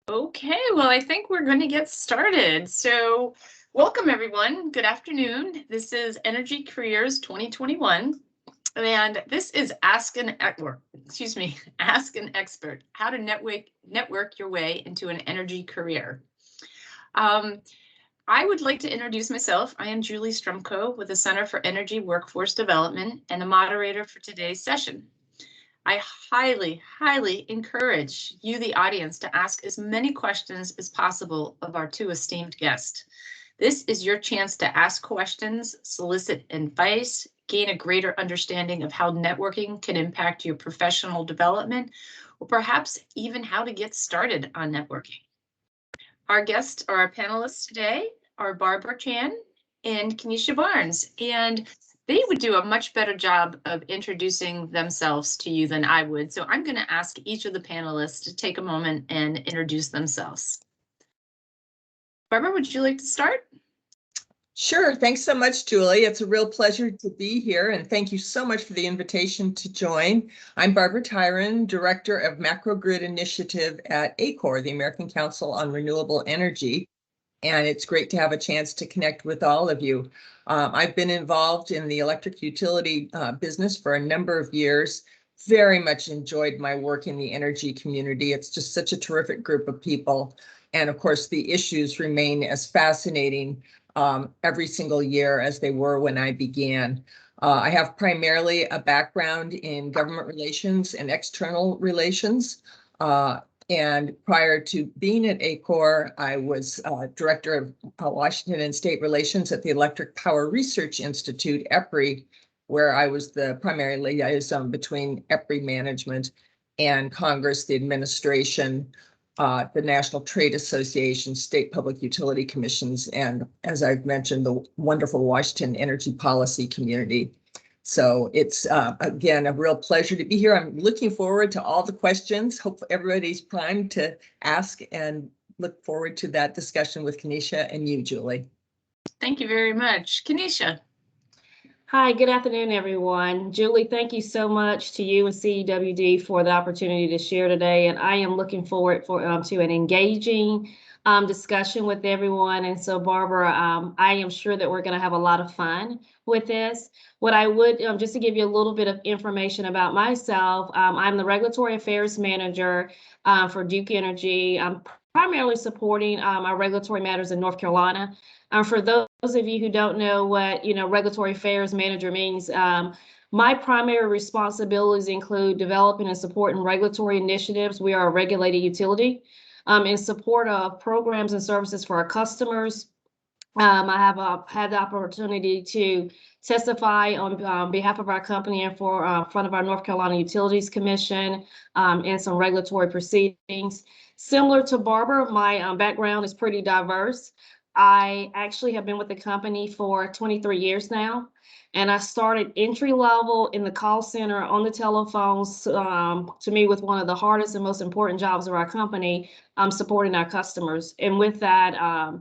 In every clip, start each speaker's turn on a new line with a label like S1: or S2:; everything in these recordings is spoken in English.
S1: Okay, well, I think we're going to get started. So, welcome everyone. Good afternoon. This is Energy Careers 2021, and this is Ask an Ask an Expert: How to network your way into an energy career. Um, I would like to introduce myself. I am Julie Strumko with the Center for Energy Workforce Development and the moderator for today's session. I highly encourage you, the audience, to ask as many questions as possible of our two esteemed guests. This is your chance to ask questions, solicit advice, gain a greater understanding of how networking can impact your professional development, or perhaps even how to get started on networking. Our guests or our panelists today are Barbara Chan and Kenesha Barnes, and they would do a much better job of introducing themselves to you than I would. So I'm going to ask each of the panelists to take a moment and introduce themselves. Barbara, would you like to start?
S2: Sure. Thanks so much, Julie. It's a real pleasure to be here, and thank you so much for the invitation to join. I'm Barbara Tyron, Director of Macrogrid Initiative at Acor, the American Council on Renewable Energy, and it's great to have a chance to connect with all of you. I've been involved in the electric utility business for a number of years. Very much enjoyed my work in the energy community. It's just such a terrific group of people. And of course, the issues remain as fascinating every single year as they were when I began. I have primarily a background in government relations and external relations. And prior to being at Acor, I was director of Washington and state relations at the Electric Power Research Institute, EPRI, where I was the primary liaison between EPRI management and Congress, the administration, the National Trade Association, state public utility commissions, and as I've mentioned, the wonderful Washington energy policy community. So it's, again, a real pleasure to be here. I'm looking forward to all the questions. Hope everybody's primed to ask, and look forward to that discussion with Kenesha and you, Julie.
S1: Thank you very much. Kenesha.
S3: Hi, good afternoon, everyone. Julie, thank you so much to you and CEWD for the opportunity to share today. And I am looking forward to an engaging discussion with everyone. And so, Barbara, I am sure that we're going to have a lot of fun with this. What I would, just to give you a little bit of information about myself, I'm the Regulatory Affairs Manager for Duke Energy. I'm primarily supporting our regulatory matters in North Carolina. For those of you who don't know what regulatory affairs manager means, my primary responsibilities include developing and supporting regulatory initiatives. We are a regulated utility in support of programs and services for our customers. I have had the opportunity to testify on behalf of our company and for front of our North Carolina Utilities Commission in some regulatory proceedings. Similar to Barbara, my background is pretty diverse. I actually have been with the company for 23 years now, and I started entry level in the call center on the telephones to me with one of the hardest and most important jobs of our company, supporting our customers. And with that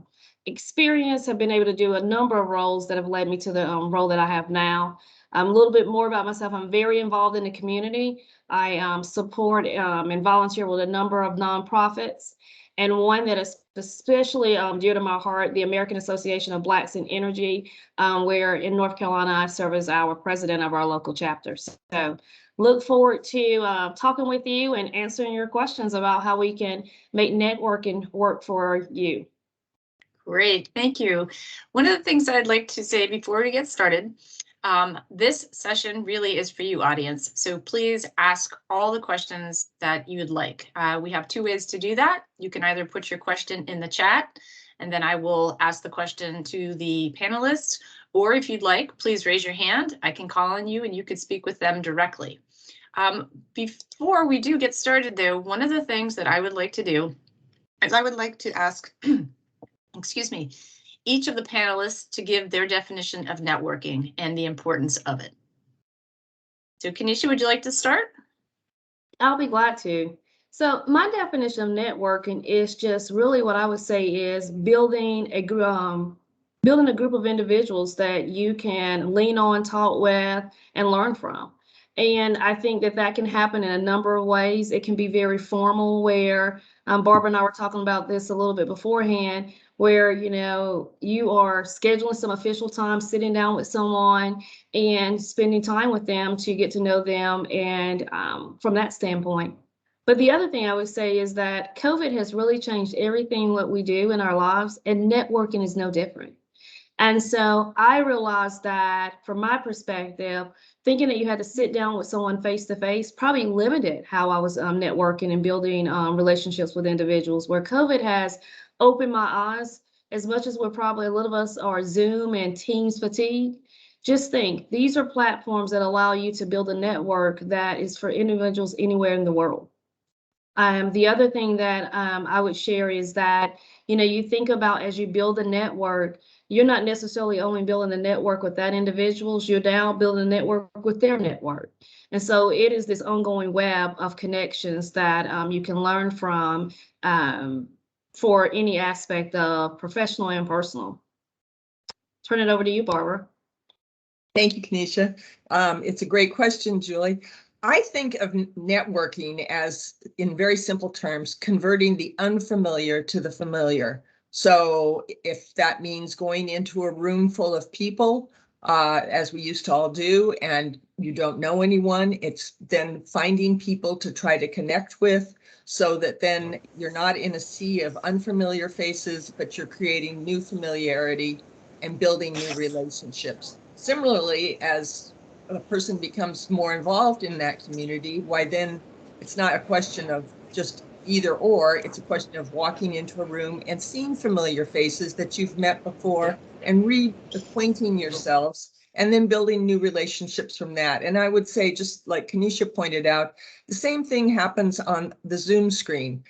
S3: experience, have been able to do a number of roles that have led me to the role that I have now. A little bit more about myself. I'm very involved in the community. I support and volunteer with a number of nonprofits, and one that is especially dear to my heart, the American Association of Blacks in Energy, where in North Carolina, I serve as our president of our local chapter. So look forward to talking with you and answering your questions about how we can make networking work for you.
S1: Great, thank you. One of the things I'd like to say before we get started, this session really is for you, audience. So please ask all the questions that you would like. We have two ways to do that. You can either put your question in the chat, and then I will ask the question to the panelists, or if you'd like, please raise your hand. I can call on you and you could speak with them directly. Before we do get started though, one of the things that I would like to do is I would like to ask, excuse me, each of the panelists to give their definition of networking and the importance of it. So Kenesha, would you like to start?
S3: I'll be glad to. So my definition of networking is just really what I would say is building a group of individuals that you can lean on, talk with, and learn from. And I think that that can happen in a number of ways. It can be very formal, where Barbara and I were talking about this a little bit beforehand, where, you know, you are scheduling some official time, sitting down with someone and spending time with them to get to know them, and from that standpoint. But the other thing I would say is that COVID has really changed everything what we do in our lives, and networking is no different. And so I realized that from my perspective, thinking that you had to sit down with someone face to face probably limited how I was networking and building relationships with individuals, where COVID has opened my eyes. As much as we're probably, a lot of us are Zoom and Teams fatigue. Just think, these are platforms that allow you to build a network that is for individuals anywhere in the world. The other thing that I would share is that, you know, you think about, as you build a network, you're not necessarily only building a network with that individuals, you're now building a network with their network. And so it is this ongoing web of connections that you can learn from for any aspect of professional and personal. Turn it over to you, Barbara.
S2: Thank you, Kenesha. It's a great question, Julie. I think of networking as, in very simple terms, converting the unfamiliar to the familiar. So if that means going into a room full of people, as we used to all do, and you don't know anyone, it's then finding people to try to connect with, so that then you're not in a sea of unfamiliar faces, but you're creating new familiarity and building new relationships. Similarly, as a person becomes more involved in that community, why then it's not a question of just either or, it's a question of walking into a room and seeing familiar faces that you've met before and reacquainting yourselves, and then building new relationships from that. And I would say, just like Kenesha pointed out, the same thing happens on the Zoom screen.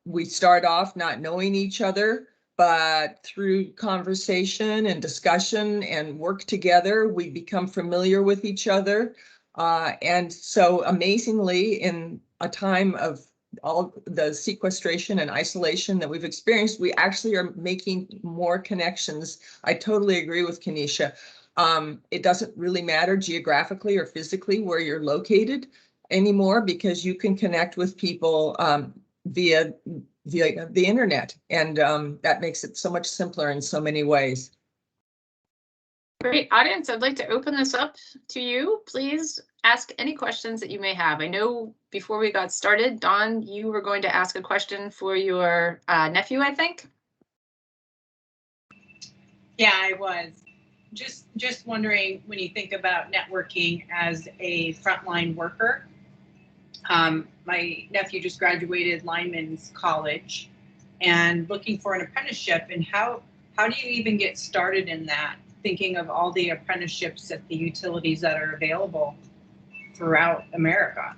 S2: We start off not knowing each other, but through conversation and discussion and work together, we become familiar with each other. And so amazingly, in a time of all the sequestration and isolation that we've experienced, we actually are making more connections. I totally agree with Kenesha. It doesn't really matter geographically or physically where you're located anymore, because you can connect with people via the internet, and that makes it so much simpler in so many ways.
S1: Great. Audience, I'd like to open this up to you. Please ask any questions that you may have. I know before we got started, Dawn, you were going to ask a question for your nephew, I think.
S4: Yeah, I was. Just wondering, when you think about networking as a frontline worker, my nephew just graduated lineman's college and looking for an apprenticeship, and how do you even get started in that, thinking of all the apprenticeships at the utilities that are available throughout America?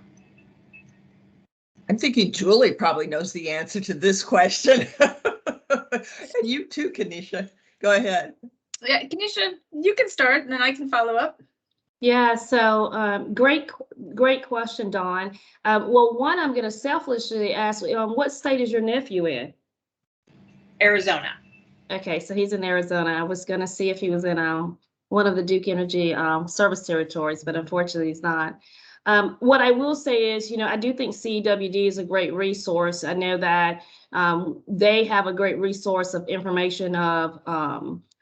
S2: I'm thinking Julie probably knows the answer to this question. And you too, Kenesha. Go ahead.
S1: Yeah, Kenesha, you can start and then I can follow up.
S3: Yeah, so great question, Dawn. Well, one, I'm going to selfishly ask, what state is your nephew in?
S4: Arizona.
S3: Okay, so he's in Arizona. I was going to see if he was in one of the Duke Energy service territories, but unfortunately he's not. What I will say is, you know, I do think CEWD is a great resource. I know that they have a great resource of information of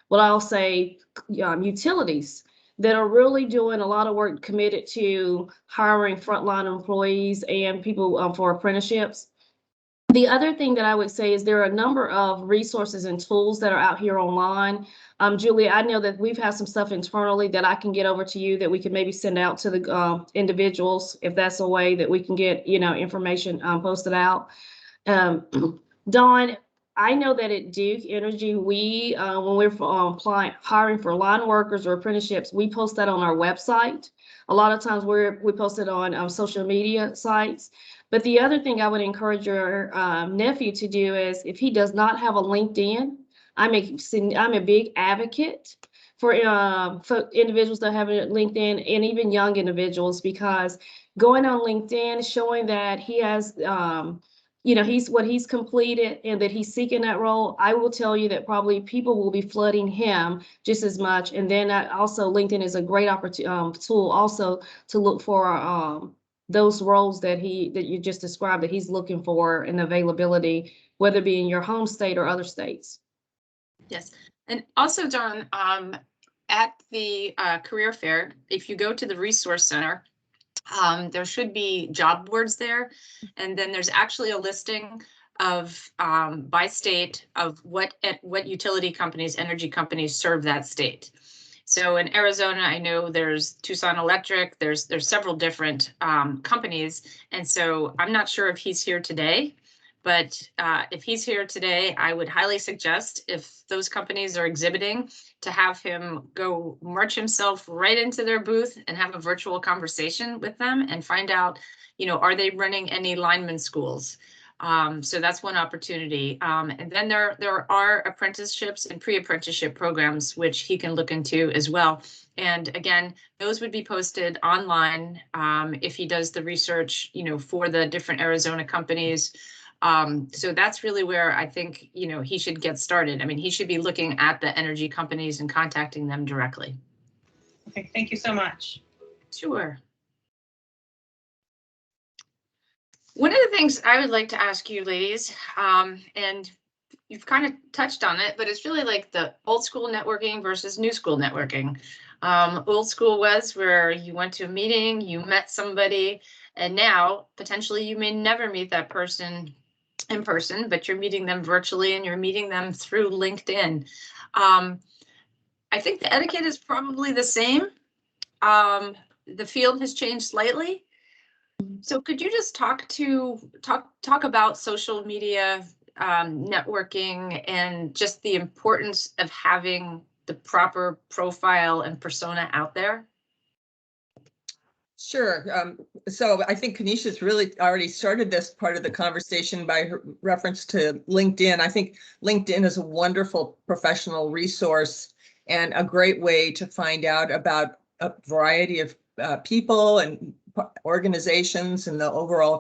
S3: what I'll say utilities that are really doing a lot of work committed to hiring frontline employees and people for apprenticeships. The other thing that I would say is there are a number of resources and tools that are out here online. Julie, I know that we've had some stuff internally that I can get over to you that we can maybe send out to the individuals, if that's a way that we can get, you know, information posted out. Dawn, I know that at Duke Energy, we, when we're hiring for line workers or apprenticeships, we post that on our website. A lot of times we post it on social media sites. But the other thing I would encourage your nephew to do is, if he does not have a LinkedIn, I'm a big advocate for individuals that have a LinkedIn, and even young individuals, because going on LinkedIn, showing that he has he's completed and that he's seeking that role, I will tell you that probably people will be flooding him just as much. And then also LinkedIn is a great tool also to look for those roles that you just described that he's looking for and availability, whether it be in your home state or other states.
S1: Yes, and also, Dawn, at the career fair, if you go to the resource center, there should be job boards there, and then there's actually a listing of by state of what utility companies, energy companies serve that state. So in Arizona, I know there's Tucson Electric, there's several different companies, and so I'm not sure if he's here today, but if he's here today, I would highly suggest, if those companies are exhibiting, to have him go march himself right into their booth and have a virtual conversation with them and find out, are they running any lineman schools? So that's one opportunity. And then there are apprenticeships and pre-apprenticeship programs, which he can look into as well. And again, those would be posted online if he does the research, for the different Arizona companies. So that's really where I think, he should get started. I mean, he should be looking at the energy companies and contacting them directly.
S4: Okay, thank you so much.
S1: Sure. One of the things I would like to ask you ladies, and you've kind of touched on it, but it's really like the old school networking versus new school networking. Old school was where you went to a meeting, you met somebody, and now potentially you may never meet that person in person, but you're meeting them virtually and you're meeting them through LinkedIn. I think the etiquette is probably the same. The field has changed slightly. So could you just talk about social media networking and just the importance of having the proper profile and persona out there?
S2: Sure. So I think Kanisha's really already started this part of the conversation by her reference to LinkedIn. I think LinkedIn is a wonderful professional resource and a great way to find out about a variety of people and organizations and the overall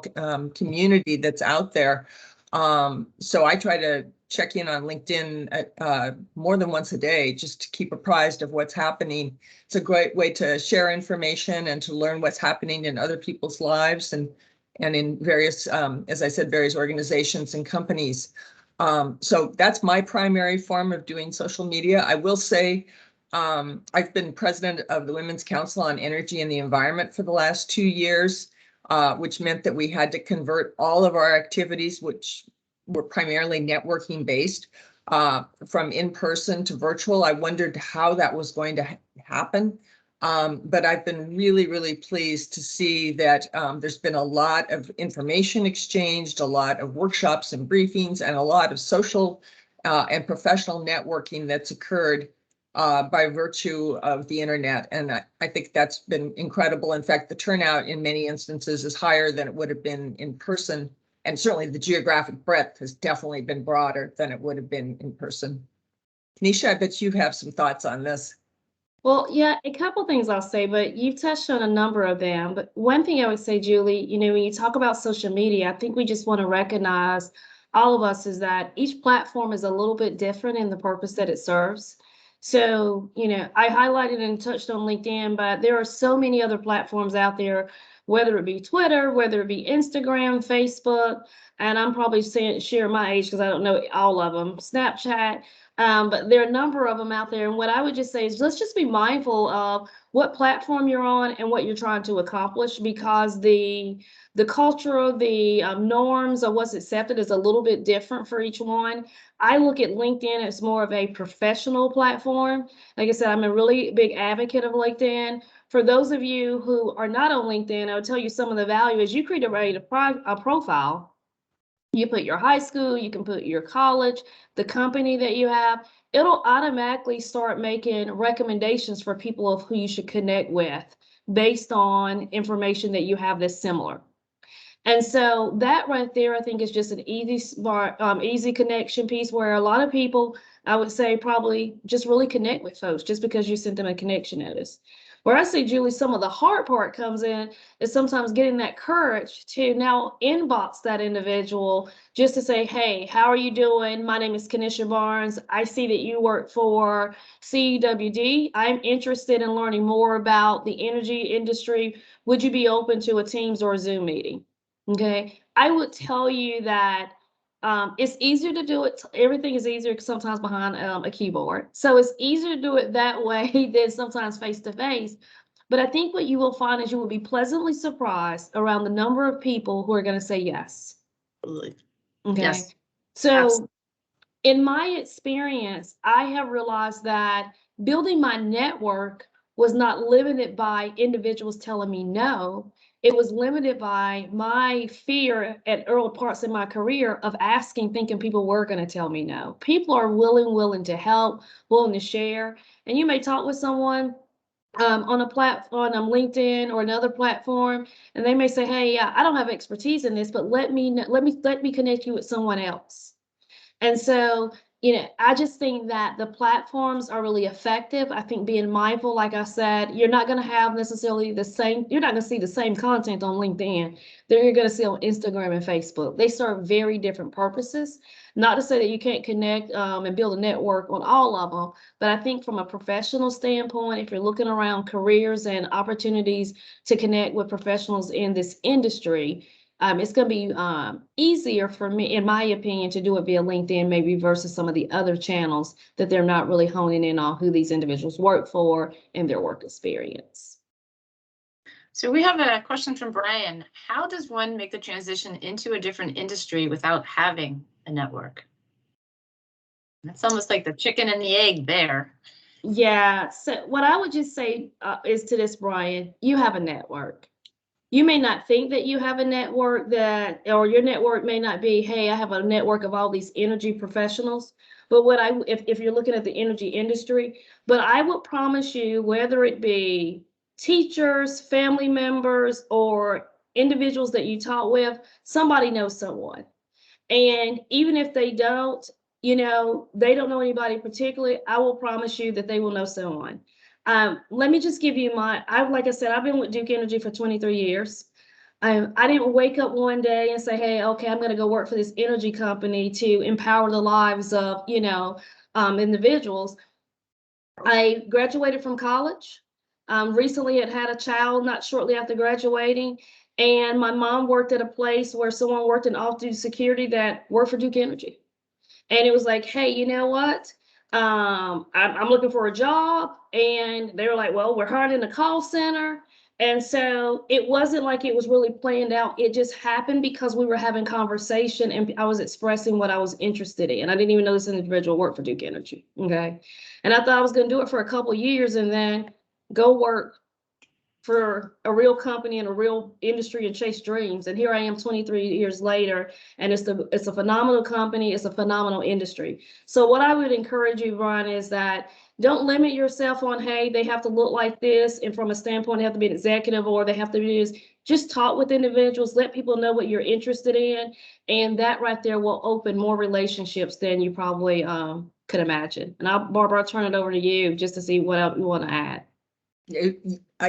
S2: community that's out there. So I try to check in on LinkedIn more than once a day just to keep apprised of what's happening. It's a great way to share information and to learn what's happening in other people's lives and in various, as I said, various organizations and companies. So that's my primary form of doing social media. I will say I've been president of the Women's Council on Energy and the Environment for the last 2 years, which meant that we had to convert all of our activities, which were primarily networking based, from in-person to virtual. I wondered how that was going to happen. But I've been really, really pleased to see that there's been a lot of information exchanged, a lot of workshops and briefings, and a lot of social and professional networking that's occurred by virtue of the internet. And I think that's been incredible. In fact, the turnout in many instances is higher than it would have been in person. And certainly the geographic breadth has definitely been broader than it would have been in person. Kanisha, I bet you have some thoughts on this.
S3: Well, yeah, a couple things I'll say, but you've touched on a number of them. But one thing I would say, Julie, when you talk about social media, I think we just want to recognize, all of us, is that each platform is a little bit different in the purpose that it serves. So, I highlighted and touched on LinkedIn, but there are so many other platforms out there, whether it be Twitter, whether it be Instagram, Facebook, and I'm probably sharing my age because I don't know all of them, Snapchat. But there are a number of them out there. And what I would just say is let's just be mindful of what platform you're on and what you're trying to accomplish, because the culture, the norms of what's accepted is a little bit different for each one. I look at LinkedIn as more of a professional platform. Like I said, I'm a really big advocate of LinkedIn. For those of you who are not on LinkedIn, I'll tell you some of the value is you create a profile. You put your high school, you can put your college, the company that you have. It'll automatically start making recommendations for people of who you should connect with based on information that you have that's similar. And so that right there, I think, is just an easy connection piece where a lot of people, I would say, probably just really connect with folks just because you sent them a connection notice. Where I see, Julie, some of the hard part comes in is sometimes getting that courage to now inbox that individual just to say, hey, how are you doing? My name is Kenisha Barnes. I see that you work for CEWD. I'm interested in learning more about the energy industry. Would you be open to a Teams or a Zoom meeting? Okay. I would tell you that it's easier to do it. Everything is easier sometimes behind a keyboard. So it's easier to do it that way than sometimes face to face. But I think what you will find is you will be pleasantly surprised around the number of people who are going to say yes.
S1: Absolutely.
S3: Okay.
S1: Yes.
S3: So
S1: Absolutely.
S3: in my experience, I have realized that building my network was not limited by individuals telling me no. It was limited by my fear at early parts in my career of asking, thinking people were going to tell me no. People are willing to help, willing to share. And you may talk with someone on a platform, on LinkedIn or another platform, and they may say, "Hey, yeah, I don't have expertise in this, but let me connect you with someone else." And so, I just think that the platforms are really effective. I think being mindful, like I said, you're not going to have necessarily you're not going to see the same content on LinkedIn that you're going to see on Instagram and Facebook. They serve very different purposes. Not to say that you can't connect and build a network on all of them, but I think from a professional standpoint, if you're looking around careers and opportunities to connect with professionals in this industry, it's going to be easier for me, in my opinion, to do it via LinkedIn, maybe versus some of the other channels that they're not really honing in on who these individuals work for and their work experience.
S1: So we have a question from Brian. How does one make the transition into a different industry without having a network? That's almost like the chicken and the egg there.
S3: Yeah. So what I would just say is to this, Brian, you have a network. You may not think that you have a network or your network may not be, hey, I have a network of all these energy professionals. But if you're looking at the energy industry, but I would promise you, whether it be teachers, family members, or individuals that you talk with, somebody knows someone. And even if they don't, they don't know anybody particularly, I will promise you that they will know someone. Let me just give you like I said, I've been with Duke Energy for 23 years. I didn't wake up one day and say, hey, okay, I'm going to go work for this energy company to empower the lives of, individuals. I graduated from college. Recently had a child not shortly after graduating. And my mom worked at a place where someone worked in off-duty security that worked for Duke Energy. And it was like, hey, you know what? I'm looking for a job. And they were like, well, we're hiring in a call center. And so it wasn't like it was really planned out. It just happened because we were having conversation and I was expressing what I was interested in. I didn't even know this individual worked for Duke Energy. Okay. And I thought I was going to do it for a couple of years and then go work for a real company and a real industry and chase dreams. And here I am 23 years later, and it's a phenomenal company. It's a phenomenal industry. So what I would encourage you, Brian, is that don't limit yourself on, hey, they have to look like this. And from a standpoint, they have to be an executive or they have to be this. Just talk with individuals, let people know what you're interested in. And that right there will open more relationships than you probably could imagine. And Barbara, I'll turn it over to you just to see what else you want to add.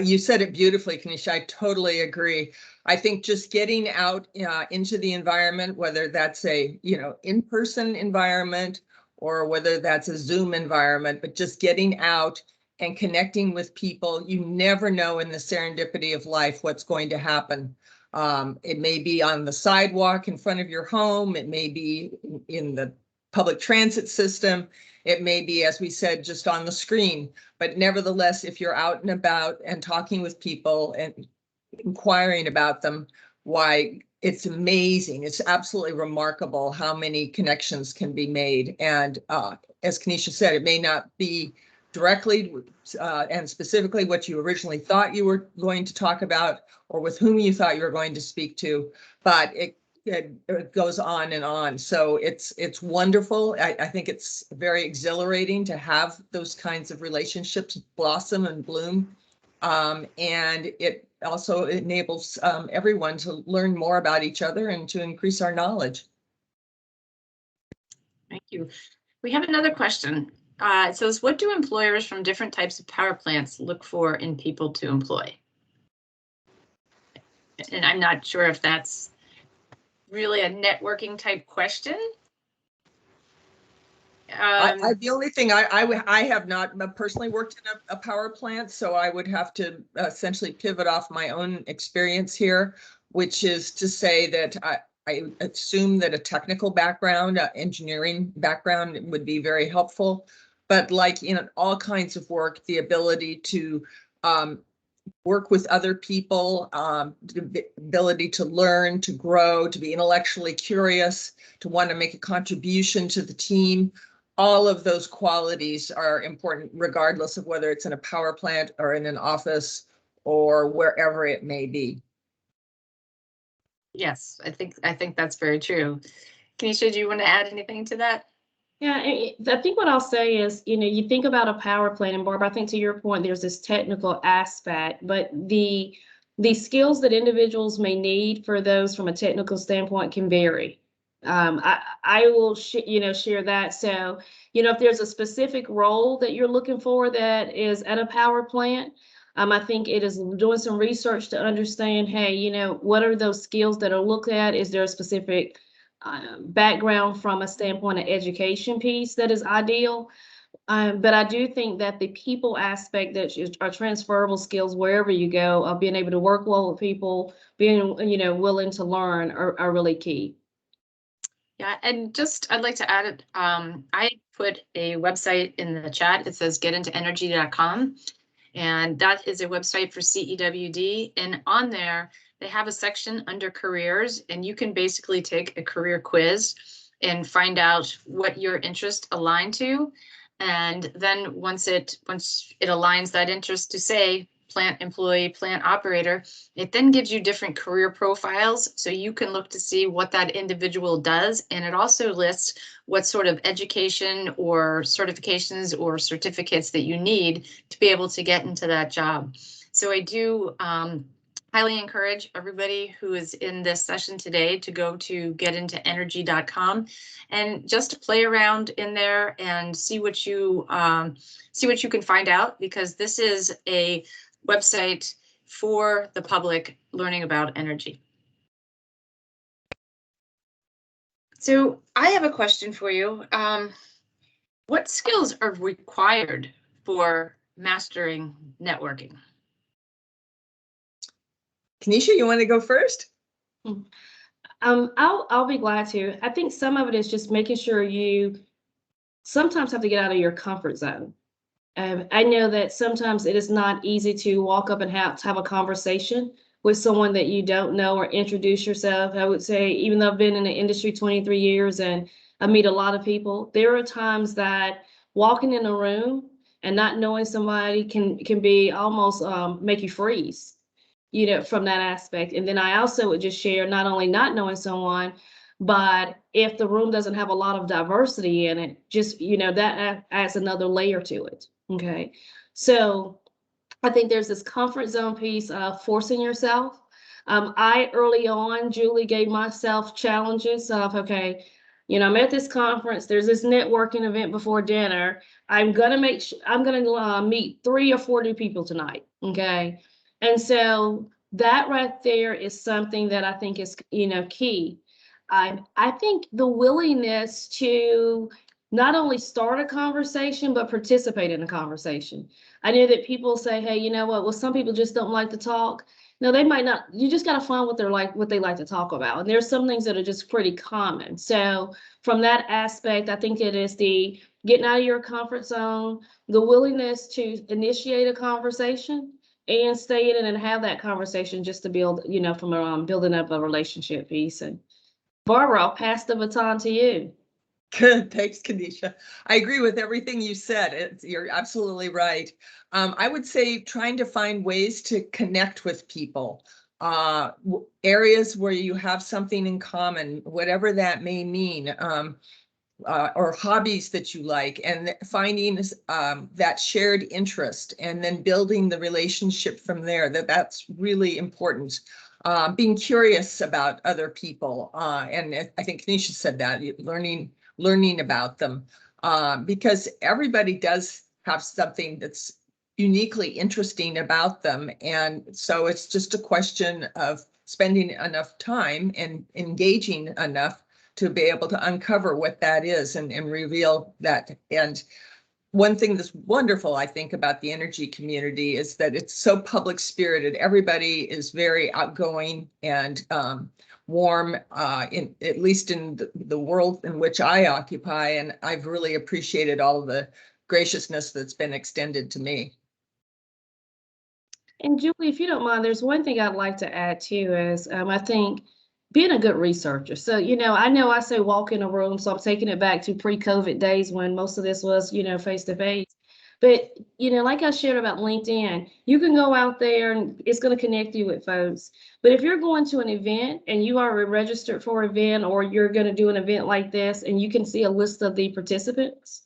S2: You said it beautifully, Kenisha. I totally agree. I think just getting out into the environment, whether that's a in-person environment or whether that's a Zoom environment, but just getting out and connecting with people, you never know in the serendipity of life what's going to happen. It may be on the sidewalk in front of your home. It may be in the public transit system. It may be, as we said, just on the screen, but nevertheless, if you're out and about and talking with people and inquiring about them, why, it's amazing. It's absolutely remarkable how many connections can be made. And as Kenisha said, it may not be directly and specifically what you originally thought you were going to talk about or with whom you thought you were going to speak to, but it goes on and on. So it's wonderful. I think it's very exhilarating to have those kinds of relationships blossom and bloom. And it also enables everyone to learn more about each other and to increase our knowledge.
S1: Thank you. We have another question. It says, what do employers from different types of power plants look for in people to employ? And I'm not sure if that's really a networking type question.
S2: The only thing I have not personally worked in a power plant, so I would have to essentially pivot off my own experience here, which is to say that I assume that a technical background, engineering background would be very helpful. But like in all kinds of work, the ability to work with other people, the ability to learn, to grow, to be intellectually curious, to want to make a contribution to the team. All of those qualities are important, regardless of whether it's in a power plant or in an office or wherever it may be.
S1: Yes, I think that's very true. Kenesha, do you want to add anything to that?
S3: Yeah, I think what I'll say is, you think about a power plant, and Barbara, I think to your point, there's this technical aspect, but the skills that individuals may need for those from a technical standpoint can vary. I will share that. So, if there's a specific role that you're looking for that is at a power plant, I think it is doing some research to understand, hey, what are those skills that are looked at? Is there a specific background from a standpoint of education piece that is ideal? But I do think that the people aspect that are transferable skills wherever you go, of being able to work well with people, being, willing to learn are really key.
S1: Yeah, and I'd like to add it. I put a website in the chat. It says getintoenergy.com. And that is a website for CEWD. And on there, they have a section under careers, and you can basically take a career quiz and find out what your interest align to. And then once it aligns that interest to, say, plant employee, plant operator, it then gives you different career profiles. So you can look to see what that individual does. And it also lists what sort of education or certifications or certificates that you need to be able to get into that job. So I do highly encourage everybody who is in this session today to go to getintoenergy.com and just play around in there and see what you can find out, because this is a website for the public learning about energy. So I have a question for you. What skills are required for mastering networking?
S2: Kenesha, you want to go first?
S3: I'll be glad to. I think some of it is just making sure you sometimes have to get out of your comfort zone. I know that sometimes it is not easy to walk up and have a conversation with someone that you don't know or introduce yourself. I would say, even though I've been in the industry 23 years and I meet a lot of people, there are times that walking in a room and not knowing somebody can be almost make you freeze, from that aspect. And then I also would just share not only not knowing someone, but if the room doesn't have a lot of diversity in it, just, that adds another layer to it. Okay. So I think there's this comfort zone piece of forcing yourself. I early on, Julie, gave myself challenges of, okay, I'm at this conference, there's this networking event before dinner. I'm going to meet 3 or 4 new people tonight. Okay. And so that right there is something that I think is, key. I think the willingness to not only start a conversation, but participate in a conversation. I know that people say, hey, you know what? Well, some people just don't like to talk. No, they might not. You just got to find what they like to talk about. And there's some things that are just pretty common. So from that aspect, I think it is the getting out of your comfort zone, the willingness to initiate a conversation and stay in it and have that conversation just to build, from building up a relationship piece. And Barbara, I'll pass the baton to you.
S2: Good, thanks, Kenesha. I agree with everything you said. You're absolutely right. I would say trying to find ways to connect with people, areas where you have something in common, whatever that may mean, or hobbies that you like, and finding that shared interest and then building the relationship from there. That's really important. Being curious about other people, and I think Kenesha said that, learning about them. because everybody does have something that's uniquely interesting about them. And so it's just a question of spending enough time and engaging enough to be able to uncover what that is and reveal that. And one thing that's wonderful, I think, about the energy community is that it's so public spirited. Everybody is very outgoing and warm, at least in the world in which I occupy. And I've really appreciated all the graciousness that's been extended to me.
S3: And Julie, if you don't mind, there's one thing I'd like to add too is I think being a good researcher. So, I know I say walk in a room, so I'm taking it back to pre-COVID days when most of this was, face to face. But, like I shared about LinkedIn, you can go out there and it's going to connect you with folks. But if you're going to an event and you are registered for an event, or you're going to do an event like this and you can see a list of the participants,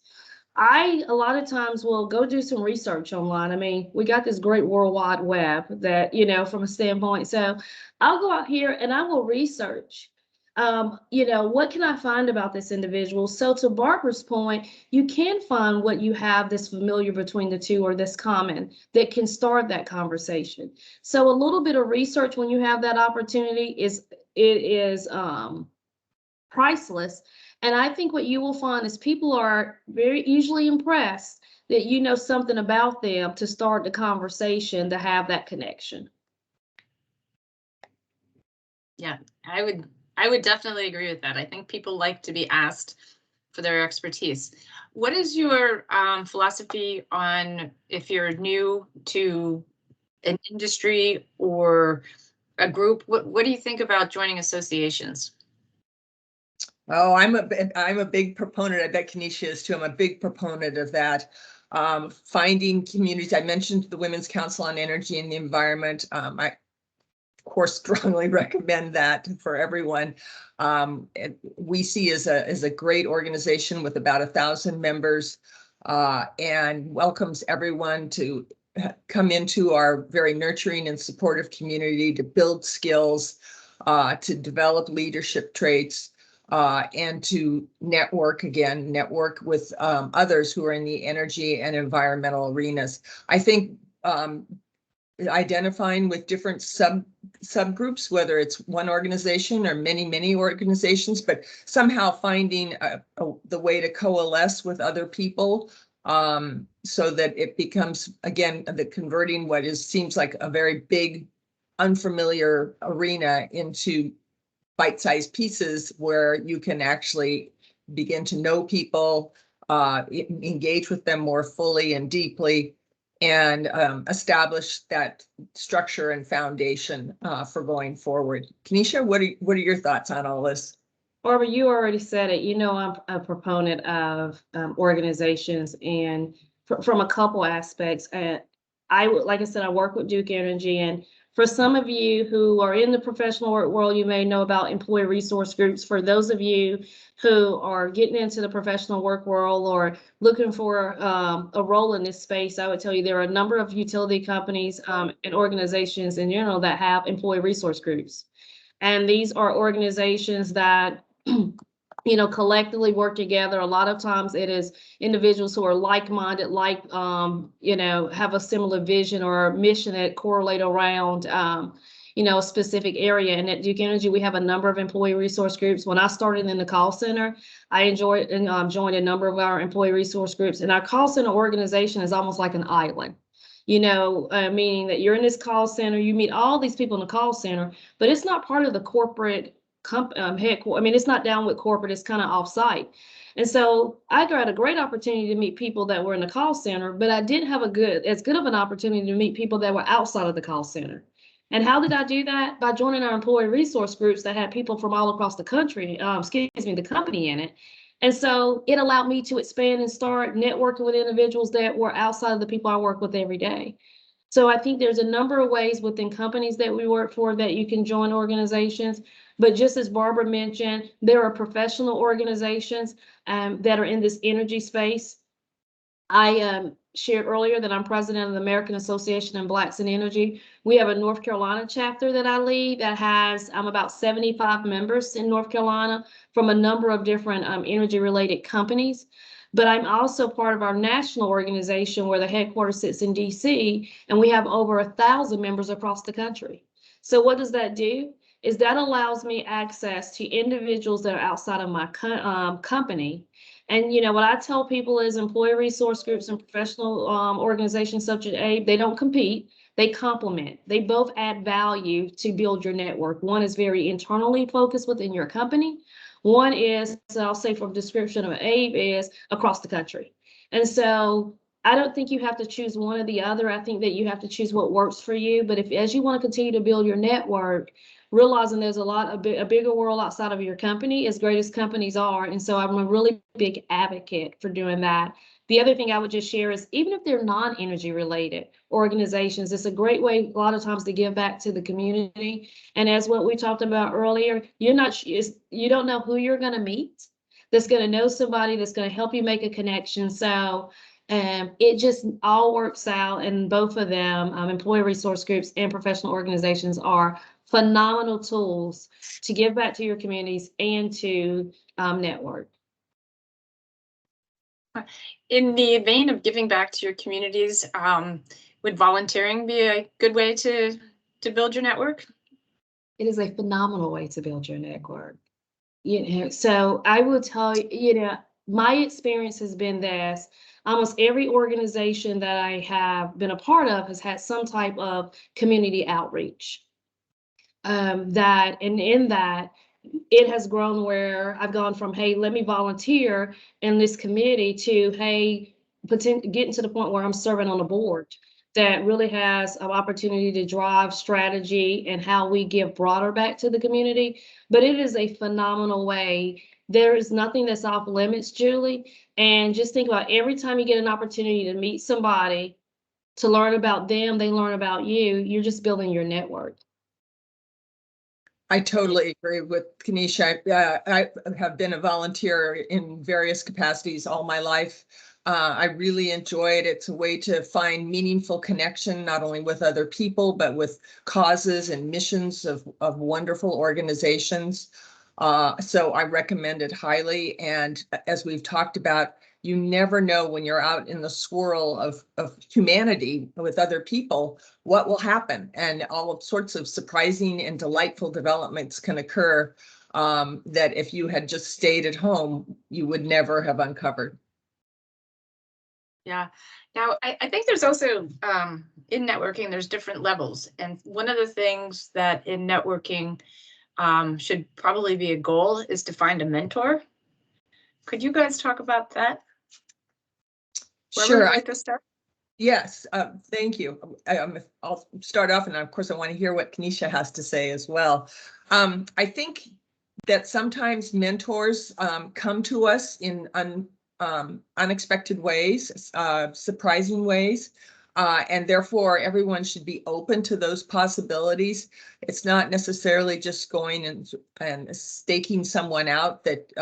S3: I, a lot of times, will go do some research online. I mean, we got this great World Wide Web that, from a standpoint. So I'll go out here and I will research, what can I find about this individual? So to Barbara's point, you can find what you have that's familiar between the two or that's common that can start that conversation. So a little bit of research when you have that opportunity is priceless. And I think what you will find is people are very easily impressed that you know something about them to start the conversation, to have that connection.
S1: Yeah, I would definitely agree with that. I think people like to be asked for their expertise. What is your philosophy on if you're new to an industry or a group? What do you think about joining associations?
S2: Oh, I'm a big proponent. I bet Kenesha is too. I'm a big proponent of that. Finding communities. I mentioned the Women's Council on Energy and the Environment. I, of course, strongly recommend that for everyone. We see as a great organization with about 1,000 members and welcomes everyone to come into our very nurturing and supportive community to build skills, to develop leadership traits, and to network with others who are in the energy and environmental arenas. I think identifying with different subgroups, whether it's one organization or many organizations, but somehow finding the way to coalesce with other people so that it becomes, again, the converting what seems like a very big, unfamiliar arena into bite-sized pieces where you can actually begin to know people, engage with them more fully and deeply, and establish that structure and foundation for going forward. Kenesha, what are your thoughts on all this?
S3: Barbara, you already said it. I'm a proponent of organizations, and from a couple aspects. Like I said, I work with Duke Energy, and for some of you who are in the professional work world, you may know about employee resource groups. For those of you who are getting into the professional work world or looking for a role in this space, I would tell you there are a number of utility companies and organizations in general that have employee resource groups. And these are organizations that collectively work together. A lot of times it is individuals who are like-minded, have a similar vision or mission that correlate around, a specific area. And at Duke Energy, we have a number of employee resource groups. When I started in the call center, I enjoyed and joined a number of our employee resource groups. And our call center organization is almost like an island. Meaning that you're in this call center, you meet all these people in the call center, but it's not part of the corporate headquarters. I mean, it's not down with corporate, it's kind of off-site. And so I got a great opportunity to meet people that were in the call center, but I didn't have as good of an opportunity to meet people that were outside of the call center. And how did I do that? By joining our employee resource groups that had people from all across the country, the company in it. And so it allowed me to expand and start networking with individuals that were outside of the people I work with every day. So I think there's a number of ways within companies that we work for that you can join organizations. But just as Barbara mentioned, there are professional organizations that are in this energy space. I shared earlier that I'm president of the American Association of Blacks in Energy. We have a North Carolina chapter that I lead that has about 75 members in North Carolina from a number of different energy related companies. But I'm also part of our national organization where the headquarters sits in DC, and we have over 1,000 members across the country. So what does that do? Is that allows me access to individuals that are outside of my company. And what I tell people is employee resource groups and professional organizations such as ABE, they don't compete, they complement. They both add value to build your network. One is very internally focused within your company. One is, so I'll say from description of ABE, is across the country. And so I don't think you have to choose one or the other. I think that you have to choose what works for you. But if, as you want to continue to build your network, realizing there's a bigger world outside of your company, as great as companies are. And so I'm a really big advocate for doing that. The other thing I would just share is even if they're non-energy related organizations, it's a great way a lot of times to give back to the community. And as what we talked about earlier, you don't know who you're going to meet that's going to know somebody that's going to help you make a connection. So it just all works out, and both of them, employee resource groups and professional organizations, are phenomenal tools to give back to your communities and to network.
S1: In the vein of giving back to your communities, would volunteering be a good way to build your network?
S3: It is a phenomenal way to build your network. So I will tell you, my experience has been this. Almost every organization that I have been a part of has had some type of community outreach. In that, it has grown where I've gone from, hey, let me volunteer in this committee, to, hey, getting to the point where I'm serving on a board that really has an opportunity to drive strategy and how we give broader back to the community. But it is a phenomenal way. There is nothing that's off limits, Julie. And just think about every time you get an opportunity to meet somebody, to learn about them, they learn about you, you're just building your network.
S2: I totally agree with Kenesha. I have been a volunteer in various capacities all my life. I really enjoy it. It's a way to find meaningful connection, not only with other people, but with causes and missions of wonderful organizations. So I recommend it highly. And as we've talked about, you never know when you're out in the swirl of humanity with other people, what will happen. And all sorts of surprising and delightful developments can occur that if you had just stayed at home, you would never have uncovered.
S1: Yeah. Now, I think there's also, in networking, there's different levels. And one of the things that in networking should probably be a goal is to find a mentor. Could you guys talk about that? Where
S2: Sure.
S1: would you like to start?
S2: Yes, thank you. I'll start off, and of course, I want to hear what Kenesha has to say as well. I think that sometimes mentors come to us in unexpected ways, surprising ways, and therefore everyone should be open to those possibilities. It's not necessarily just going and staking someone out that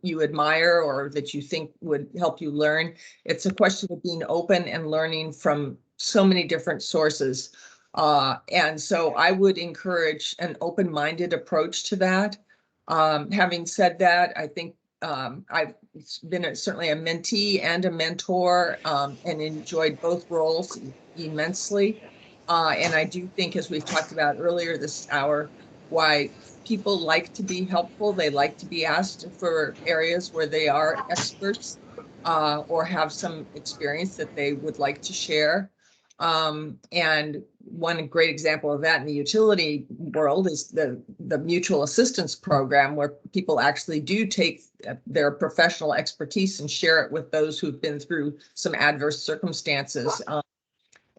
S2: you admire or that you think would help you learn. It's a question of being open and learning from so many different sources. And so I would encourage an open-minded approach to that. Having said that, I think I've been certainly a mentee and a mentor, and enjoyed both roles immensely. And I do think, as we've talked about earlier this hour, why people like to be helpful. They like to be asked for areas where they are experts or have some experience that they would like to share. And one great example of that in the utility world is the mutual assistance program, where people actually do take their professional expertise and share it with those who've been through some adverse circumstances.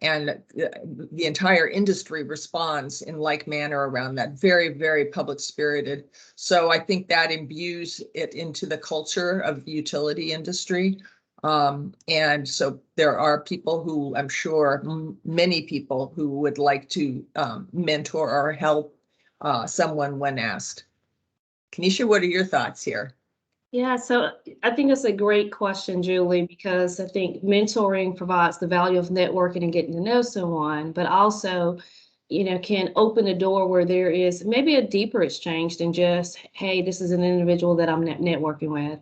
S2: And the entire industry responds in like manner around that. Very, very public spirited. So I think that imbues it into the culture of the utility industry. And so there are people who, I'm sure many people who would like to mentor or help someone when asked. Kenesha, what are your thoughts here?
S3: Yeah, so I think that's a great question, Julie, because I think mentoring provides the value of networking and getting to know someone, but also, can open a door where there is maybe a deeper exchange than just, hey, this is an individual that I'm networking with.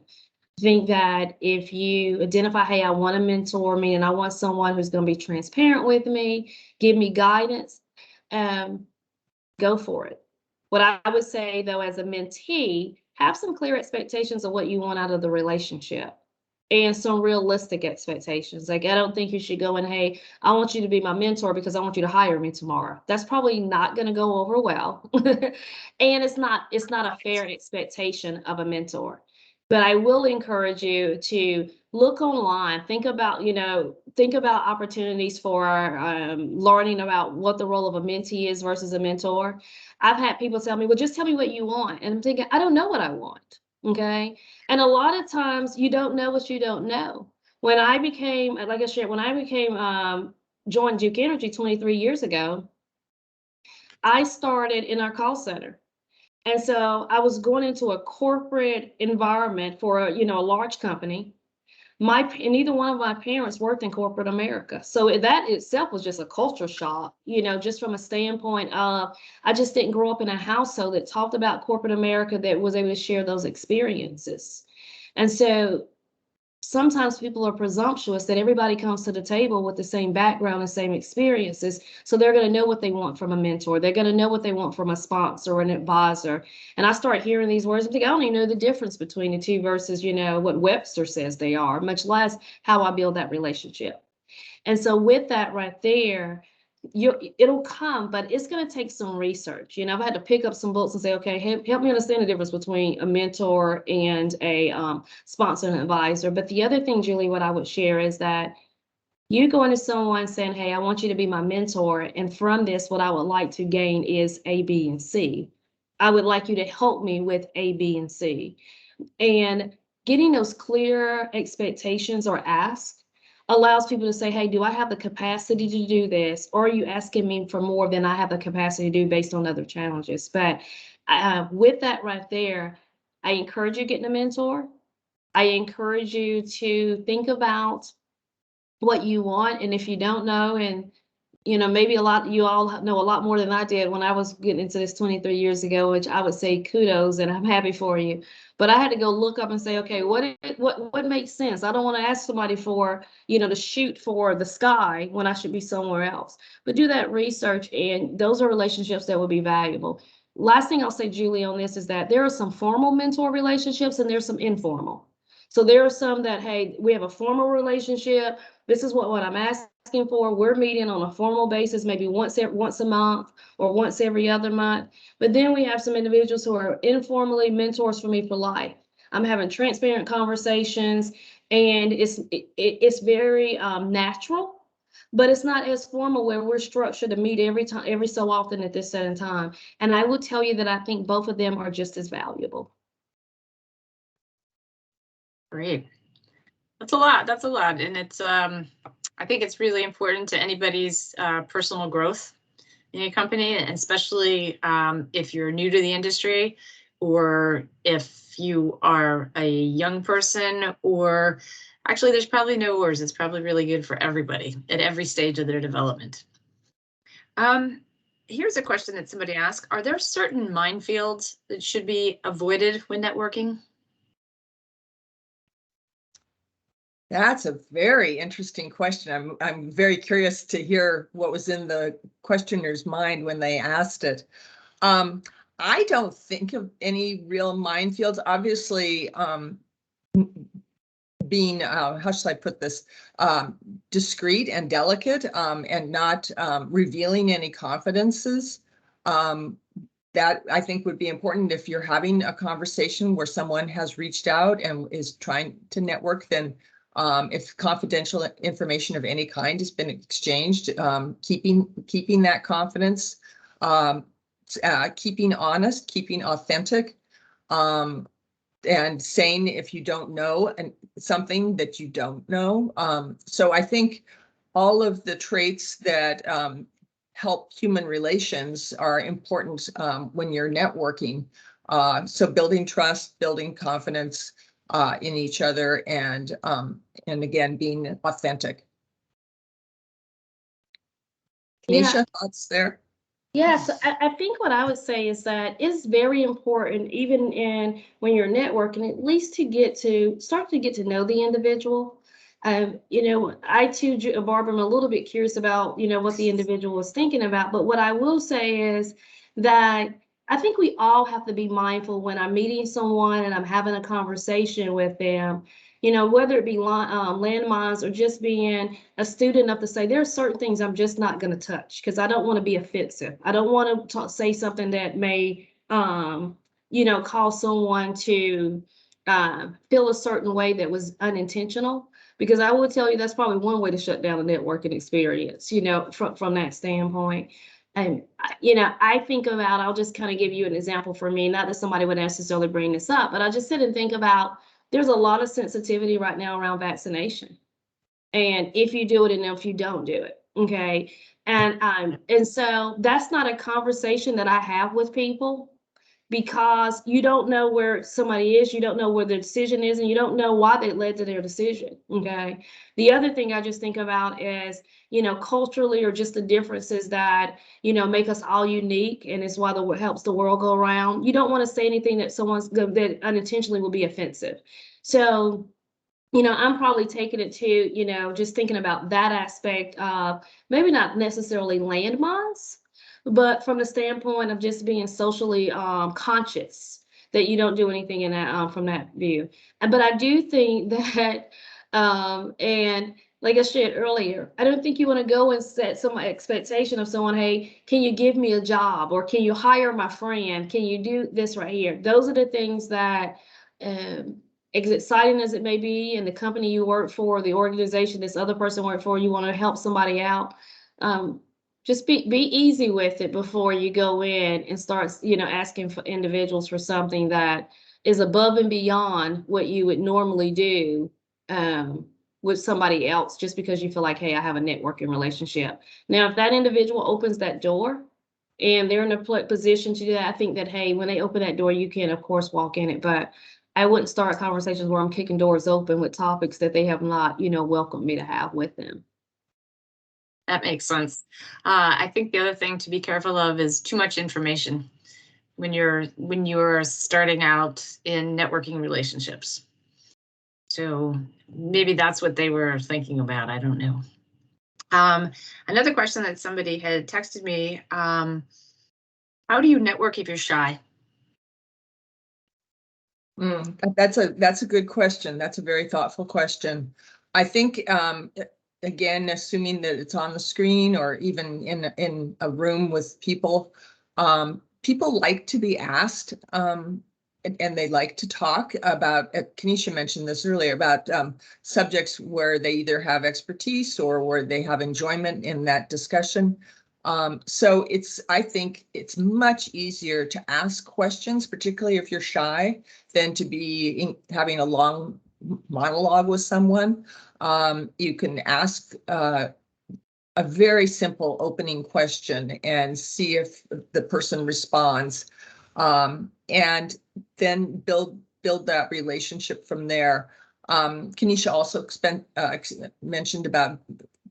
S3: think that if you identify, hey, I want to mentor me and I want someone who's going to be transparent with me, give me guidance, go for it. What I would say, though, as a mentee, have some clear expectations of what you want out of the relationship and some realistic expectations. Like, I don't think you should go and, hey, I want you to be my mentor because I want you to hire me tomorrow. That's probably not going to go over well. And it's not a fair expectation of a mentor. But I will encourage you to look online, think about opportunities for learning about what the role of a mentee is versus a mentor. I've had people tell me, well, just tell me what you want. And I'm thinking, I don't know what I want. Okay. And a lot of times you don't know what you don't know. When I became, like I shared, joined Duke Energy 23 years ago, I started in our call center. And so I was going into a corporate environment for a large company. And neither one of my parents worked in corporate America. So that itself was just a culture shock, just from a standpoint of, I just didn't grow up in a household that talked about corporate America that was able to share those experiences. And so sometimes people are presumptuous that everybody comes to the table with the same background and same experiences. So they're going to know what they want from a mentor. They're going to know what they want from a sponsor or an advisor. And I start hearing these words and think, I don't even know the difference between the two versus, what Webster says they are, much less how I build that relationship. And so with that right there, it'll come, but it's going to take some research. I've had to pick up some books and say, okay, help me understand the difference between a mentor and a sponsor and advisor. But the other thing, Julie, what I would share is that you go into someone saying, hey, I want you to be my mentor. And from this, what I would like to gain is A, B, and C. I would like you to help me with A, B, and C. And getting those clear expectations or asks allows people to say, hey, do I have the capacity to do this? Or are you asking me for more than I have the capacity to do based on other challenges? But with that right there, I encourage you getting a mentor. I encourage you to think about what you want. And if you don't know, and maybe you all know a lot more than I did when I was getting into this 23 years ago, which I would say kudos and I'm happy for you. But I had to go look up and say, okay, what makes sense? I don't want to ask somebody for, to shoot for the sky when I should be somewhere else. But do that research, and those are relationships that will be valuable. Last thing I'll say, Julie, on this is that there are some formal mentor relationships and there's some informal. So there are some that, hey, we have a formal relationship. This is what I'm asking for. We're meeting on a formal basis, maybe once a month or once every other month. But then we have some individuals who are informally mentors for me for life. I'm having transparent conversations, and it's very natural, but it's not as formal where we're structured to meet every so often at this certain time. And I will tell you that I think both of them are just as valuable.
S1: Great. That's a lot. And it's, I think it's really important to anybody's personal growth in a company, and especially if you're new to the industry, or if you are a young person, or actually there's probably no words. It's probably really good for everybody at every stage of their development. Here's a question that somebody asked. Are there certain minefields that should be avoided when networking?
S2: That's a very interesting question. I'm very curious to hear what was in the questioner's mind when they asked it. I don't think of any real minefields. Obviously, being, how should I put this, discreet and delicate, and not revealing any confidences. That I think would be important. If you're having a conversation where someone has reached out and is trying to network, then if confidential information of any kind has been exchanged, keeping that confidence, keeping honest, keeping authentic, and saying if you don't know something that you don't know. So I think all of the traits that help human relations are important when you're networking. So building trust, building confidence in each other, and again, being authentic. Nisha, thoughts there?
S3: Yes, I think what I would say is that it's very important, even when you're networking, at least to start to get to know the individual. I too, Barbara, I'm a little bit curious about, what the individual was thinking about. But what I will say is that I think we all have to be mindful when I'm meeting someone and I'm having a conversation with them, whether it be landmines or just being a student enough to say there are certain things I'm just not going to touch because I don't want to be offensive. I don't want to say something that may, cause someone to feel a certain way that was unintentional. Because I will tell you that's probably one way to shut down a networking experience, from that standpoint. And, I think about, I'll just kind of give you an example for me, not that somebody would necessarily bring this up, but I just sit and think about there's a lot of sensitivity right now around vaccination. And if you do it and if you don't do it, okay? And so that's not a conversation that I have with people because you don't know where somebody is, you don't know where their decision is, and you don't know why they led to their decision, okay? The other thing I just think about is, culturally or just the differences that, make us all unique, and it's why helps the world go around. You don't want to say anything that that unintentionally will be offensive. So, I'm probably taking it to, just thinking about that aspect of maybe not necessarily landmines, but from the standpoint of just being socially conscious that you don't do anything in that from that view. But I do think that, and like I said earlier, I don't think you want to go and set some expectation of someone, hey, can you give me a job, or can you hire my friend? Can you do this right here? Those are the things that, as exciting as it may be, and the company you work for, the organization this other person worked for, you want to help somebody out. Just be easy with it before you go in and start, asking for individuals for something that is above and beyond what you would normally do with somebody else, just because you feel like, hey, I have a networking relationship. Now, if that individual opens that door and they're in a position to do that, I think that, hey, when they open that door, you can, of course, walk in it. But I wouldn't start conversations where I'm kicking doors open with topics that they have not, welcomed me to have with them.
S1: That makes sense. I think the other thing to be careful of is too much information when you're starting out in networking relationships. So maybe that's what they were thinking about. I don't know. Another question that somebody had texted me, how do you network if you're shy?
S2: That's a good question. That's a very thoughtful question. I think, again, assuming that it's on the screen or even in a room with people, people like to be asked, and they like to talk about, Kenesha mentioned this earlier, about subjects where they either have expertise or where they have enjoyment in that discussion. So I think it's much easier to ask questions, particularly if you're shy, than to be having a long monologue with someone. You can ask a very simple opening question and see if the person responds, and then build that relationship from there. Kenesha also mentioned about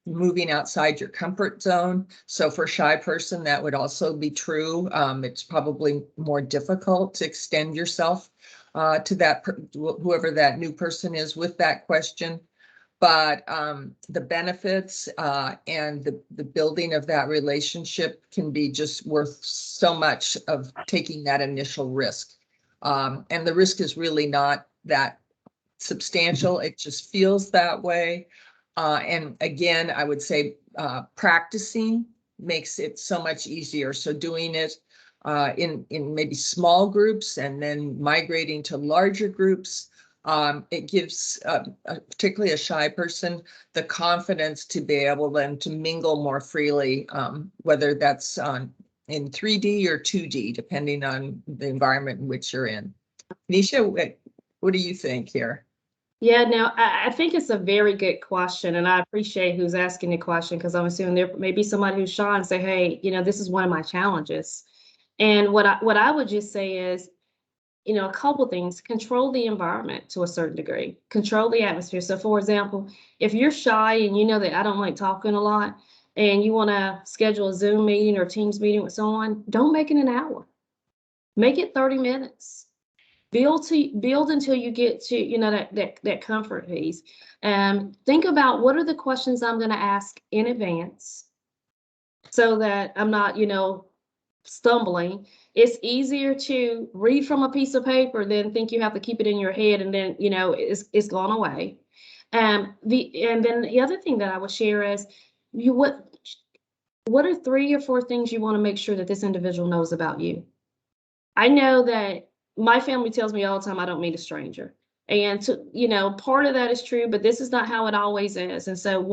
S2: moving outside your comfort zone. So for a shy person, that would also be true. It's probably more difficult to extend yourself to that whoever that new person is with that question. But the benefits and the building of that relationship can be just worth so much of taking that initial risk. And the risk is really not that substantial. It just feels that way. And again, I would say practicing makes it so much easier. So doing it in maybe small groups and then migrating to larger groups, it gives particularly a shy person the confidence to be able then to mingle more freely, whether that's in 3D or 2D, depending on the environment in which you're in. Nisha, what do you think here?
S3: Yeah, now I think it's a very good question, and I appreciate who's asking the question, because I'm assuming there may be somebody who's shy and say, hey, this is one of my challenges. And what I would just say is, a couple things: control the environment to a certain degree, control the atmosphere. So for example, if you're shy and you know that I don't like talking a lot, and you want to schedule a Zoom meeting or Teams meeting with someone, don't make it an hour. Make it 30 minutes. Build until you get to, you know, that comfort piece. Think about what are the questions I'm going to ask in advance so that I'm not, you know, stumbling. It's easier to read from a piece of paper than think you have to keep it in your head and then, you know, it's gone away. And then the other thing that I would share is what are 3 or 4 things you want to make sure that this individual knows about you? I know that my family tells me all the time, I don't meet a stranger. And to, you know, part of that is true, but this is not how it always is. And so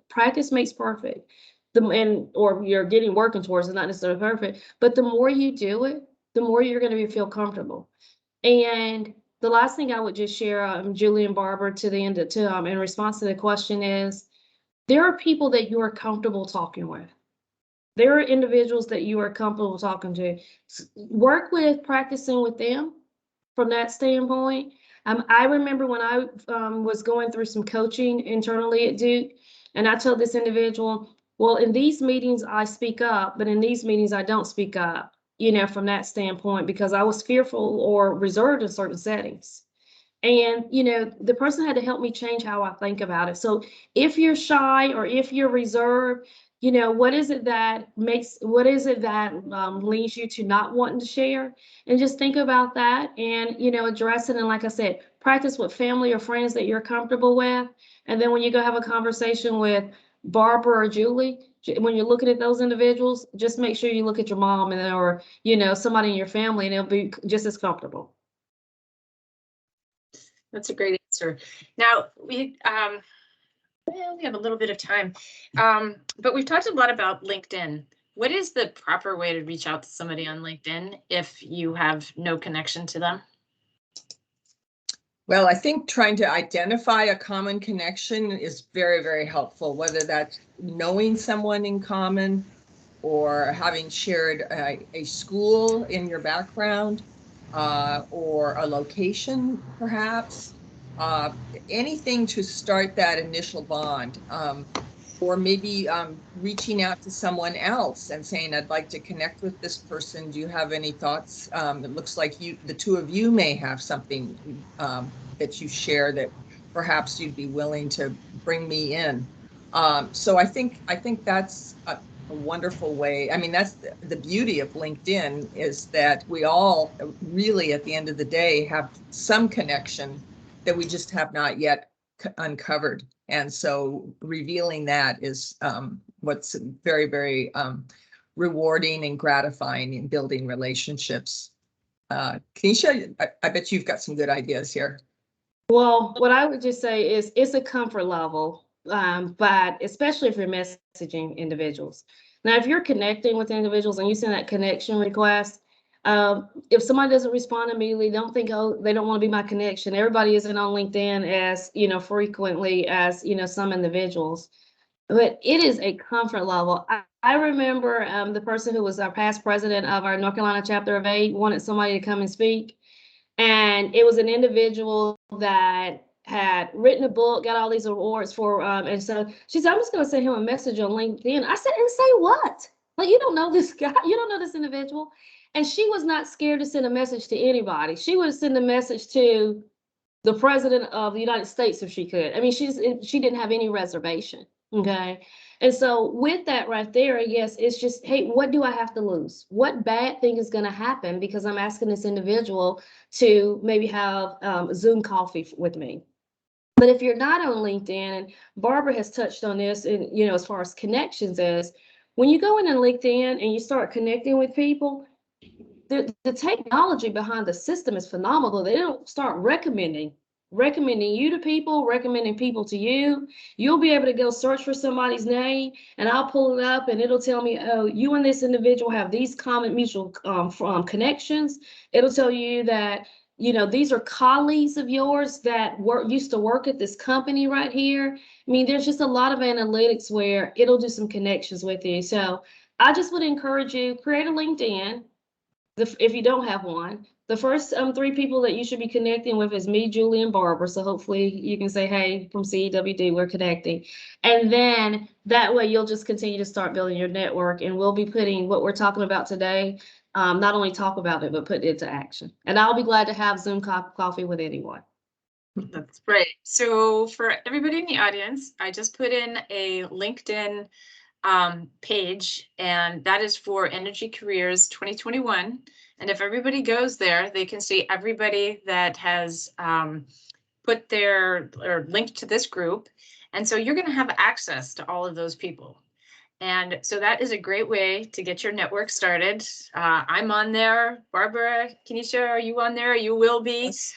S3: practice makes perfect. Or you're getting working towards it, not necessarily perfect, but the more you do it, the more you're going to feel comfortable. And the last thing I would just share, Julie and Barbara, to the end in response to the question is, there are people that you are comfortable talking with. There are individuals that you are comfortable talking to. Work with practicing with them from that standpoint. I remember when I was going through some coaching internally at Duke, and I told this individual, well, in these meetings, I speak up, but in these meetings, I don't speak up, you know, from that standpoint, because I was fearful or reserved in certain settings. And, you know, the person had to help me change how I think about it. So if you're shy or if you're reserved, you know, what is it that leads you to not wanting to share? And just think about that and, you know, address it. And like I said, practice with family or friends that you're comfortable with. And then when you go have a conversation with Barbara or Julie, when you're looking at those individuals, just make sure you look at your mom or, you know, somebody in your family, and it'll be just as comfortable.
S1: That's a great answer. Now we have a little bit of time, but we've talked a lot about LinkedIn. What is the proper way to reach out to somebody on LinkedIn if you have no connection to them?
S2: Well, I think trying to identify a common connection is very, very helpful, whether that's knowing someone in common or having shared a school in your background, or a location, perhaps, anything to start that initial bond, or maybe reaching out to someone else and saying, I'd like to connect with this person. Do you have any thoughts? It looks like the two of you may have something that you share that perhaps you'd be willing to bring me in. So I think that's a wonderful way. I mean, that's the beauty of LinkedIn, is that we all really, at the end of the day, have some connection that we just have not yet uncovered. And so revealing that is what's very, very rewarding and gratifying in building relationships. Kenesha, I bet you've got some good ideas here.
S3: Well, what I would just say is it's a comfort level, but especially if you're messaging individuals. Now, if you're connecting with individuals and you send that connection request, if somebody doesn't respond immediately, don't think, oh, they don't want to be my connection. Everybody isn't on LinkedIn as, you know, frequently as, you know, some individuals. But it is a comfort level. I remember the person who was our past president of our North Carolina chapter of AID wanted somebody to come and speak. And it was an individual that had written a book, got all these awards for, and so she said, I'm just going to send him a message on LinkedIn. I said, and say what? Like, you don't know this guy, you don't know this individual. And she was not scared to send a message to anybody. She would send a message to the president of the United States if she could. I mean, she didn't have any reservation. Okay. And so with that right there, yes, it's just, hey, what do I have to lose? What bad thing is going to happen because I'm asking this individual to maybe have Zoom coffee with me? But if you're not on LinkedIn, and Barbara has touched on this, and you know, as far as connections is, when you go in on LinkedIn and you start connecting with people, the technology behind the system is phenomenal. They don't start recommending you to people, recommending people to you. You'll be able to go search for somebody's name and I'll pull it up and it'll tell me, oh, you and this individual have these common mutual connections. It'll tell you that, you know, these are colleagues of yours that used to work at this company right here. I mean, there's just a lot of analytics where it'll do some connections with you. So I just would encourage you, create a LinkedIn, if you don't have one, the first 3 people that you should be connecting with is me, Julie, and Barbara. So hopefully you can say, hey, from CEWD, we're connecting. And then that way you'll just continue to start building your network, and we'll be putting what we're talking about today, not only talk about it, but put it into action. And I'll be glad to have Zoom coffee with anyone.
S1: That's great. So for everybody in the audience, I just put in a LinkedIn page, and that is for Energy Careers 2021. And if everybody goes there, they can see everybody that has put their or linked to this group. And so you're going to have access to all of those people. And so that is a great way to get your network started. I'm on there. Barbara, Kenesha, are you on there? You will be.
S2: Yes.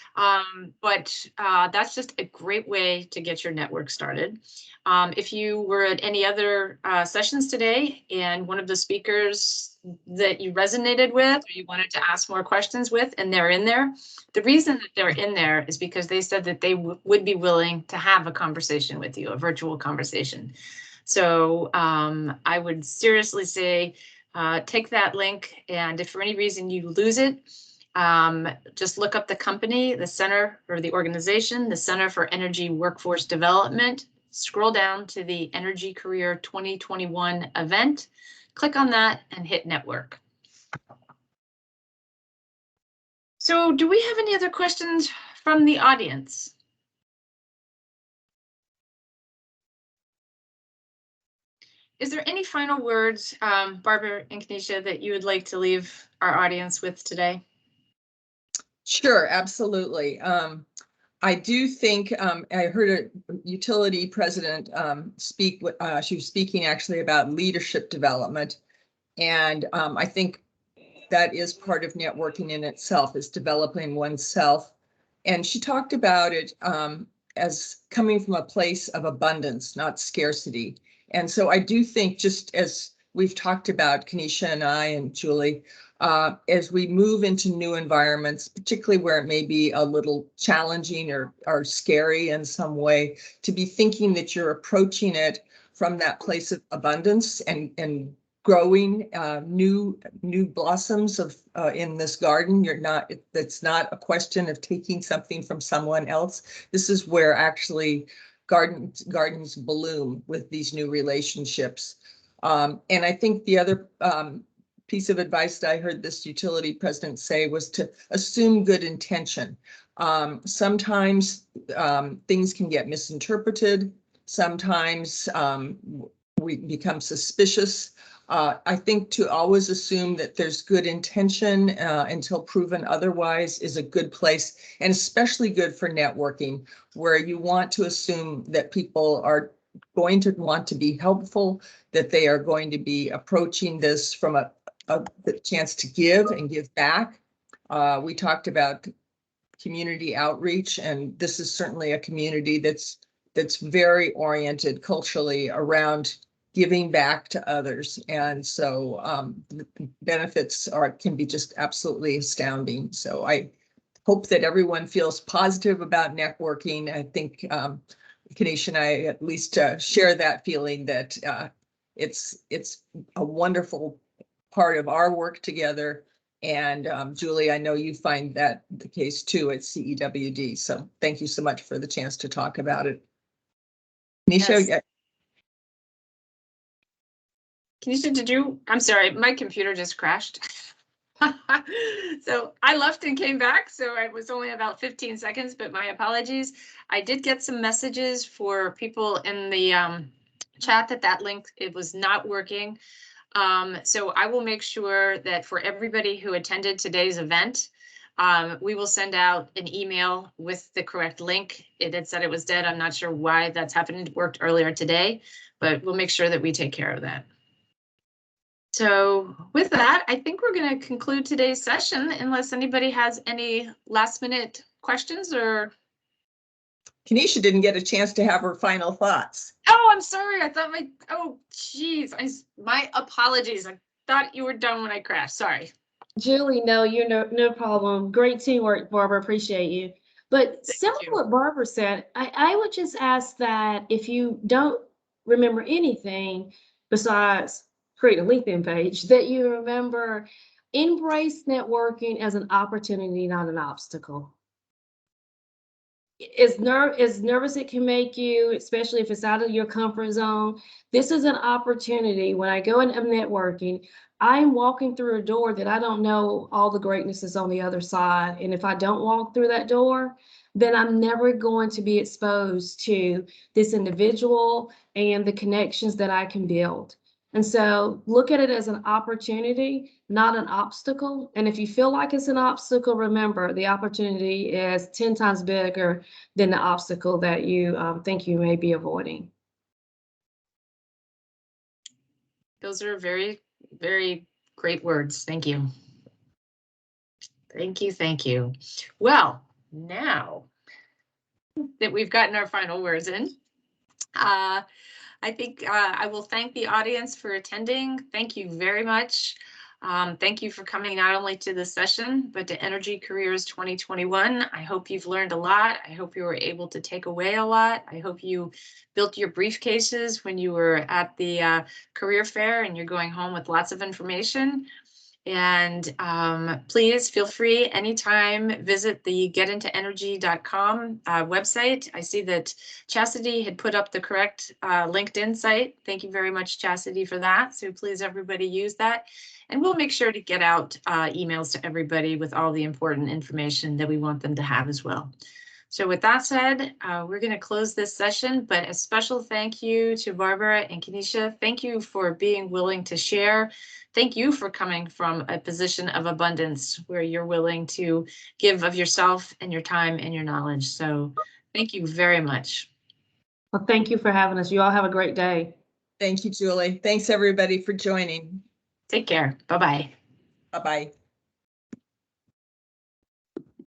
S1: But that's just a great way to get your network started. If you were at any other sessions today and one of the speakers that you resonated with or you wanted to ask more questions with, and they're in there, the reason that they're in there is because they said that they would be willing to have a conversation with you, a virtual conversation. So I would seriously say, take that link, and if for any reason you lose it, just look up the company, the center or the organization, the Center for Energy Workforce Development, scroll down to the Energy Career 2021 event, click on that and hit network. So do we have any other questions from the audience? Is there any final words, Barbara and Kenesha, that you would like to leave our audience with today?
S2: Sure, absolutely. I do think I heard a utility president speak. She was speaking actually about leadership development. And I think that is part of networking in itself, is developing oneself. And she talked about it as coming from a place of abundance, not scarcity. And so I do think, just as we've talked about, Kenesha and I and Julie, as we move into new environments, particularly where it may be a little challenging or scary in some way, to be thinking that you're approaching it from that place of abundance and growing new blossoms of in this garden. It's not a question of taking something from someone else. This is where actually gardens bloom, with these new relationships. And I think the other piece of advice that I heard this utility president say was to assume good intention. Sometimes things can get misinterpreted. Sometimes we become suspicious. I think to always assume that there's good intention until proven otherwise is a good place, and especially good for networking, where you want to assume that people are going to want to be helpful, that they are going to be approaching this from a chance to give and give back. We talked about community outreach, and this is certainly a community that's very oriented culturally around giving back to others. And so the benefits can be just absolutely astounding. So I hope that everyone feels positive about networking. I think Kenesha and I at least share that feeling that it's a wonderful part of our work together. And Julie, I know you find that the case too at CEWD. So thank you so much for the chance to talk about it. Kenesha,
S1: Yes. Kenesha, I'm sorry, my computer just crashed. So I left and came back, so it was only about 15 seconds, but my apologies. I did get some messages for people in the chat that link, it was not working. So I will make sure that for everybody who attended today's event, we will send out an email with the correct link. It had said it was dead. I'm not sure why that's happening. It worked earlier today, but we'll make sure that we take care of that. So with that, I think we're going to conclude today's session unless anybody has any last minute questions or.
S2: Kenesha didn't get a chance to have her final thoughts.
S1: Oh, I'm sorry. I thought oh, geez. My apologies. I thought you were done when I crashed. Sorry.
S3: Julie, no, you're no problem. Great teamwork, Barbara. Appreciate you. But similar to what Barbara said, I would just ask that if you don't remember anything besides create a LinkedIn page, that you remember Embrace networking as an opportunity, not an obstacle. As nervous it can make you, especially if it's out of your comfort zone, this is an opportunity. When I go into networking, I'm walking through a door that I don't know all the greatness is on the other side. And if I don't walk through that door, then I'm never going to be exposed to this individual and the connections that I can build. And so look at it as an opportunity, not an obstacle. And if you feel like it's an obstacle, remember the opportunity is 10 times bigger than the obstacle that you think you may be avoiding.
S1: Those are very, very great words. Thank you. Thank you. Thank you. Well, now that we've gotten our final words in, I think I will thank the audience for attending. Thank you very much. Thank you for coming not only to this session, but to EnergyCareers 2021. I hope you've learned a lot. I hope you were able to take away a lot. I hope you built your briefcases when you were at the career fair and you're going home with lots of information. And please feel free anytime, visit the getintoenergy.com website. I see that Chastity had put up the correct LinkedIn site. Thank you very much, Chastity, for that. So please, everybody, use that. And we'll make sure to get out emails to everybody with all the important information that we want them to have as well. So with that said, we're going to close this session, but a special thank you to Barbara and Kenesha. Thank you for being willing to share. Thank you for coming from a position of abundance where you're willing to give of yourself and your time and your knowledge. So thank you very much.
S3: Well, thank you for having us. You all have a great day.
S2: Thank you, Julie. Thanks, everybody, for joining.
S1: Take care. Bye-bye.
S2: Bye-bye.